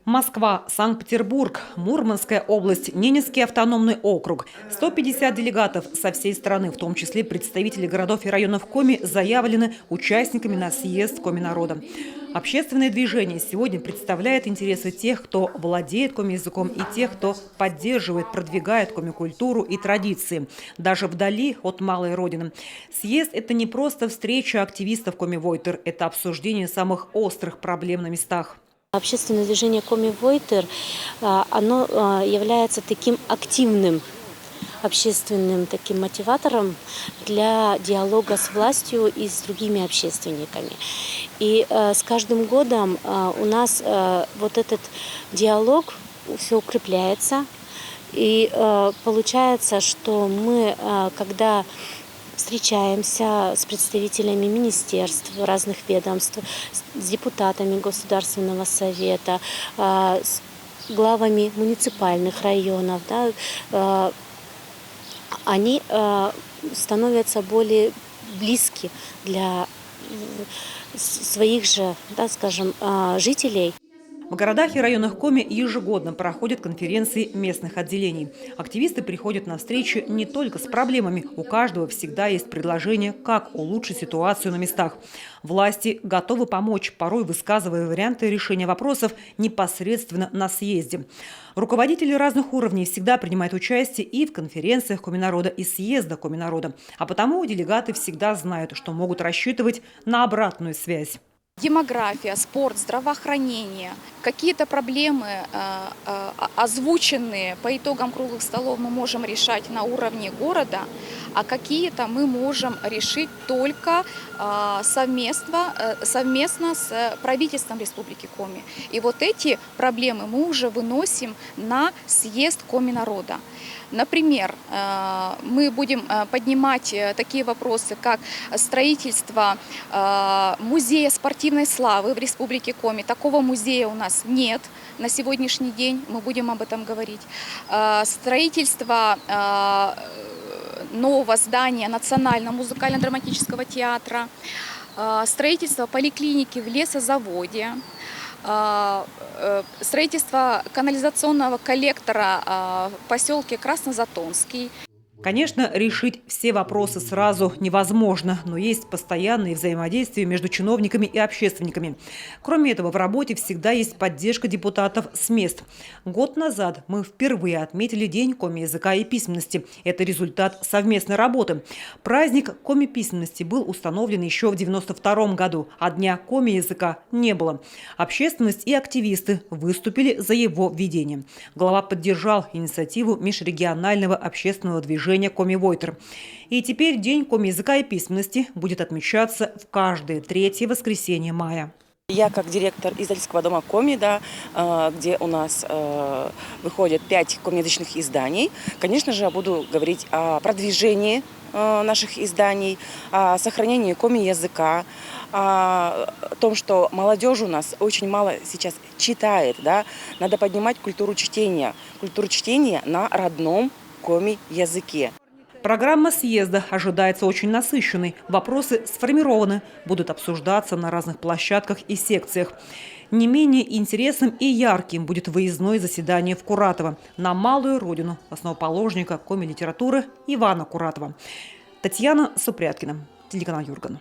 Москва, Санкт-Петербург, Мурманская область, Ненецкий автономный округ. 150 делегатов со всей страны, в том числе представители городов и районов Коми, заявлены участниками на съезд Коми-народа. Общественное движение сегодня представляет интересы тех, кто владеет коми-языком, и тех, кто поддерживает, продвигает коми-культуру и традиции, даже вдали от малой родины. Съезд – это не просто встреча активистов Коми-Войтыр, это обсуждение самых острых проблем на местах. Общественное движение Коми-Войтыр, оно является таким активным общественным таким мотиватором для диалога с властью и с другими общественниками. И с каждым годом у нас вот этот диалог все укрепляется. И получается, что мы, когда встречаемся с представителями министерств, разных ведомств, с депутатами Государственного совета, с главами муниципальных районов, да, они становятся более близки для своих же, да, скажем, жителей. В городах и районах Коми ежегодно проходят конференции местных отделений. Активисты приходят на встречи не только с проблемами. У каждого всегда есть предложение, как улучшить ситуацию на местах. Власти готовы помочь, порой высказывая варианты решения вопросов непосредственно на съезде. Руководители разных уровней всегда принимают участие и в конференциях Коми-народа, и съезда Коми-народа. А потому делегаты всегда знают, что могут рассчитывать на обратную связь. Демография, спорт, здравоохранение, какие-то проблемы, озвученные по итогам круглых столов, мы можем решать на уровне города, а какие-то мы можем решить только совместно с правительством Республики Коми. И вот эти проблемы мы уже выносим на съезд Коми-народа. Например, мы будем поднимать такие вопросы, как строительство музея спортивной славы в Республике Коми. Такого музея у нас нет на сегодняшний день, мы будем об этом говорить. Строительство нового здания Национального музыкально-драматического театра, строительство поликлиники в лесозаводе, строительство канализационного коллектора в поселке Краснозатонский. Конечно, решить все вопросы сразу невозможно, но есть постоянные взаимодействия между чиновниками и общественниками. Кроме этого, в работе всегда есть поддержка депутатов с мест. Год назад мы впервые отметили День коми-языка и письменности. Это результат совместной работы. Праздник коми-письменности был установлен еще в 1992 году, а Дня коми-языка не было. Общественность и активисты выступили за его введение. Глава поддержал инициативу межрегионального общественного движения Коми-Войтыр. И теперь День коми-языка и письменности будет отмечаться в каждое третье воскресенье мая. Я как директор издательского дома Коми, да, где у нас выходят 5 комиязычных изданий, конечно же, я буду говорить о продвижении наших изданий, о сохранении коми-языка, о том, что молодежь у нас очень мало сейчас читает. Да? Надо поднимать культуру чтения на родном коми-языке. Программа съезда ожидается очень насыщенной. Вопросы сформированы, будут обсуждаться на разных площадках и секциях. Не менее интересным и ярким будет выездное заседание в Куратово, на малую родину основоположника коми-литературы Ивана Куратова. Татьяна Супряткина, телеканал Юрган.